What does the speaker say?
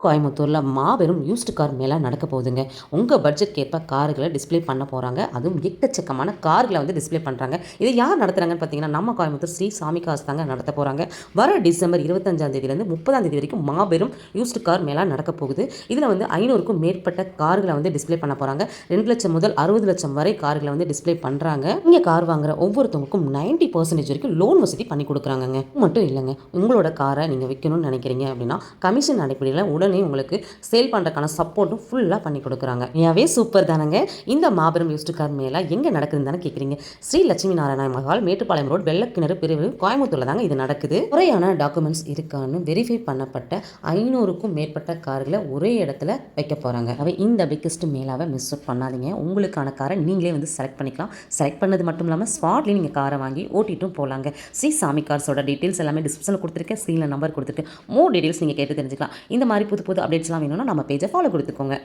கோயம்புத்தூர்ல மாபெரும் used car Mela நடக்க போகுதுங்க. உங்க பட்ஜெட்க்கு ஏற்ப கார்களை டிஸ்ப்ளே பண்ண போறாங்க. அதுவும் எக்கச்சக்கமான கார்களை வந்து டிஸ்ப்ளே பண்றாங்க. இதை யார் நடத்துறாங்கன்னு பார்த்தீங்கன்னா, நம்ம கோயம்புத்தூர் ஸ்ரீ சாமி கார்ஸ் தாங்க நடத்த போறாங்க. வர டிசம்பர் 25ஆம் தேதியிலேருந்து 30ஆம் தேதி வரைக்கும் மாபெரும் யூஸ்டு கார் மேளா நடக்க போகுது. இதில் வந்து 500க்கும் மேற்பட்ட கார்களை வந்து டிஸ்ப்ளே பண்ண போறாங்க. 2 லட்சம் முதல் 60 லட்சம் வரை கார்களை வந்து டிஸ்ப்ளே பண்றாங்க. இங்க கார் வாங்குற ஒவ்வொருத்தவங்களுக்கும் 90% வரைக்கும் லோன் வசதி பண்ணி கொடுக்குறாங்கங்க. மட்டும் இல்லைங்க, உங்களோட காரை நீங்க விற்கணும்னு நினைக்கிறீங்க அப்படின்னா கமிஷன் அடிப்படையில் உடனே உங்களுக்கு சேல் பண்ணுறதுக்கான சப்போர்ட்டும் ஃபுல்லாக பண்ணி கொடுக்குறாங்க. ஏவே சூப்பர் தானங்க. இந்த மாபெரும் யூஸ்டு கார் மேளா எங்கே நடக்குதுன்னு தானே கேட்குறீங்க. ஸ்ரீ லட்சுமி நாராயண மஹால், மேட்டுப்பாளையம் ரோடு, வெள்ளக்கிணறு பிரிவு, கோயம்புத்தூர்ல தாங்க இது நடக்குது. முறையான டாக்குமெண்ட்ஸ் இருக்கான்னு வெரிஃபை பண்ணப்பட்ட 500க்கும் மேற்பட்ட கார்களை ஒரே இடத்துல வைக்க போகிறாங்க. அவை இந்த பிக்கஸ்ட் மேளாவை மிஸ் அவுட் பண்ணாதீங்க. உங்களுக்கான காரை நீங்களே வந்து செலக்ட் பண்ணிக்கலாம். செலக்ட் பண்ணது மட்டும் இல்லாமல் ஸ்பாட்லேயே நீங்கள் காரை வாங்கி ஓட்டிட்டும் போகலாங்க. ஸ்ரீ சாமி கார்ஸோட டீட்டெயில்ஸ் எல்லாமே டிஸ்கிரிப்ஷனில் கொடுத்துருக்கேன். ஸ்க்ரீனில் நம்பர் கொடுத்துருக்கேன். மோர் டீட்டெயில்ஸ் நீங்கள் கேட்டு தெரிஞ்சுக்கலாம். இந்த மாதிரி புது புது அப்டேட்ஸ்லாம் வேணும்னா நம்ம பேஜை ஃபாலோ கொடுத்துக்கோங்க.